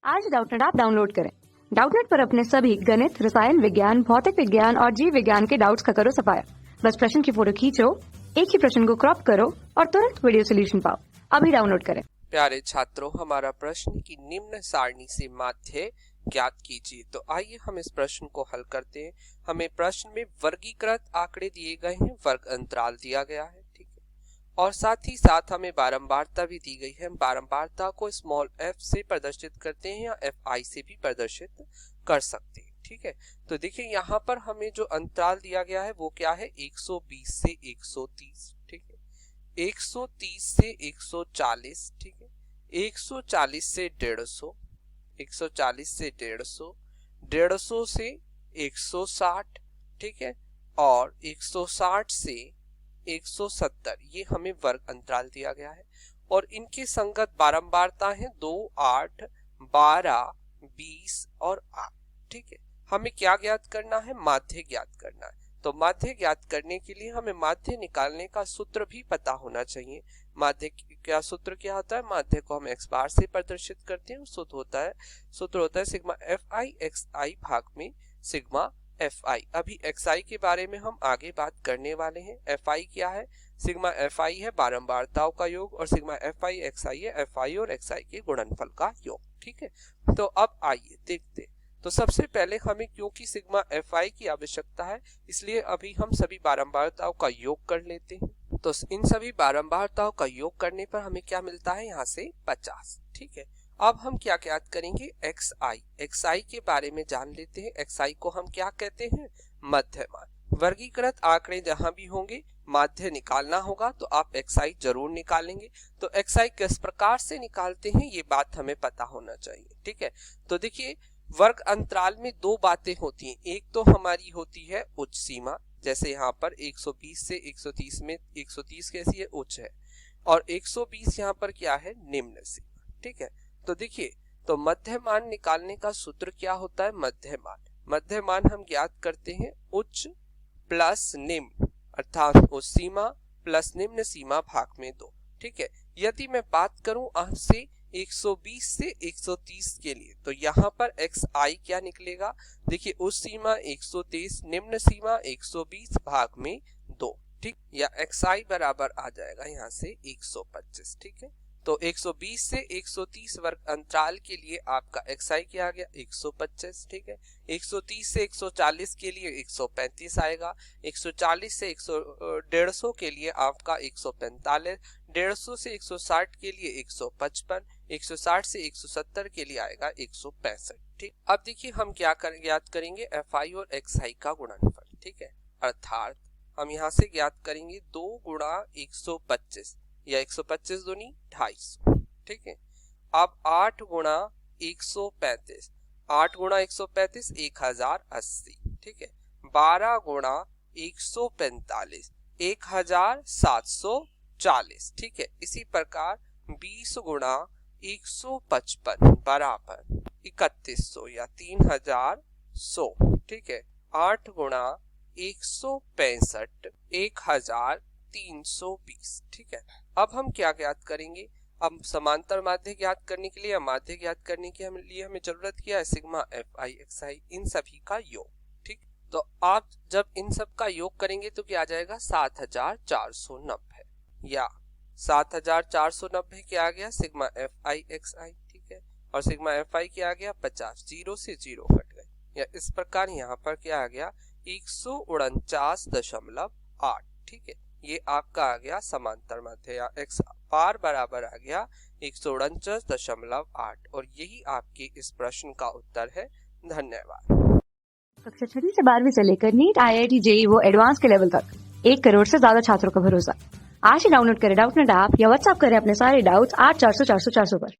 आज Doubtnut app download करें। Doubtnut पर अपने सभी गणित, रसायन विज्ञान, भौतिक विज्ञान और जीव विज्ञान के डाउट्स का करो सफाया। बस प्रश्न की फोटो खींचो, एक ही प्रश्न को क्रॉप करो और तुरंत वीडियो सोल्यूशन पाओ। अभी डाउनलोड करें। प्यारे छात्रों, हमारा प्रश्न की निम्न सारणी से माध्य ज्ञात कीजिए। तो आइए हम इस प्रश्न को हल करते हैं। हमें प्रश्न में वर्गीकृत आंकड़े दिए गए हैं, वर्ग अंतराल दिया गया है, ठीक है, और साथ ही साथ हमें बारंबारता भी दी गई है। हम बारंबारता को स्मॉल f से प्रदर्शित करते हैं या fi से भी प्रदर्शित कर सकते हैं, ठीक है। तो देखिए यहाँ पर हमें जो अंतराल दिया गया है वो क्या है, 120 से 130, ठीक है, 130 से 140, ठीक है, 140 से 150, 140 से 150, 150 से 160, ठीक है, और 160 से 170, ये हमें वर्ग अंतराल दिया गया है। और इनकी संगत बारंबारता है 2, 8, 12, 20 और 8, ठीक है। हमें क्या ज्ञात करना है, माध्य ज्ञात करना है। तो माध्य ज्ञात करने के लिए हमें माध्य निकालने का सूत्र भी पता होना चाहिए। माध्य क्या सूत्र क्या होता है, माध्य को हम x बार से प्रदर्शित करते हैं। सूत्र होता है सिग्मा fi xi भाग में सिग्मा fi। अभी xi के बारे में हम आगे बात करने वाले हैं। fi क्या है, सिग्मा fi है बारंबारताओं का योग और सिग्मा fi xi है fi और xi के गुणनफल का योग, ठीक है। तो अब आइए देखते हैं। तो सबसे पहले हमें, क्योंकि सिग्मा fi की आवश्यकता है, इसलिए अभी हम सभी बारंबारताओं का योग कर लेते हैं। तो इन सभी बारंबारताओं का योग करने पर हमें क्या मिलता है, यहाँ से 50, ठीक है। अब हम क्या ज्ञात करेंगे, xi के बारे में जान लेते हैं। xi को हम क्या कहते हैं, मध्य मान। वर्गीकृत आंकड़े जहां भी होंगे माध्य निकालना होगा, तो आप xi जरूर निकालेंगे। तो xi किस प्रकार से निकालते हैं ये बात हमें पता होना चाहिए, ठीक है। तो देखिए, वर्ग अंतराल में दो बातें होती हैं। एक तो हमारी होती है उच्च सीमा, जैसे यहाँ पर 120 से 130 में 130 कैसी है, उच्च है, और 120 यहाँ पर क्या है, निम्न सीमा, ठीक है। तो देखिए, तो मध्य मान निकालने का सूत्र क्या होता है, मध्य मान हम ज्ञात करते हैं उच्च प्लस निम्न, अर्थात उच्च सीमा प्लस निम्न सीमा भाग में 2, ठीक है। यदि मैं बात करूं अंश से 120 से 130 के लिए, तो यहाँ पर xi क्या निकलेगा, देखिए उच्च सीमा 130, निम्न सीमा 120 भाग में 2, ठीक, या xi बराबर आ जाएगा यहाँ से 125, ठीक है। तो 120 से 130 वर्ग अंतराल के लिए आपका xi क्या आ गया, 125, ठीक है। 130 से 140 के लिए 135 आएगा, 140 से 150 के लिए आपका 145, 150 से 160 के लिए 155, 160 से 170 के लिए आएगा 165, ठीक। अब देखिए हम क्या ज्ञात करेंगे, fi और xi का गुणनफल, ठीक है, अर्थात हम यहाँ से ज्ञात करेंगे 2 गुणा 125 या 125 दूनी 250, ठीक है। अब 8 गुणा 135, 8 गुणा 135 1080, ठीक है। 12 गुणा 145 1740, ठीक है। इसी प्रकार 20 गुणा 155 बराबर 3100 या 3100, ठीक है। 8 गुणा 165 1320, ठीक है। अब हम क्या ज्ञात करेंगे, अब समांतर माध्य ज्ञात करने के लिए, माध्य ज्ञात करने के लिए हमें जरूरत क्या है, सिग्मा fi xi इन सभी का योग, ठीक। तो आप जब इन सब का योग करेंगे तो क्या आ जाएगा, 7490, या 7490 क्या आ गया, सिग्मा fi xi, ठीक है, और सिग्मा fi क्या आ गया, 50, 0 से 0 हट गए, या इस प्रकार यहाँ पर क्या आ गया, 149.8, ठीक है। ये आपका आ गया समांतर माध्य, या x बार बराबर आ गया 149.8, और यही आपके इस प्रश्न का उत्तर है। धन्यवाद। कक्षा 6 से 12वीं से लेकर नीट, IIT, JEE वो एडवांस के लेवल तक 1 करोड़ से ज्यादा छात्रों का भरोसा। आज ही डाउनलोड करें डाउटनेट ऐप या व्हाट्सएप करें अपने सारे डाउट्स 8400 400 400 पर।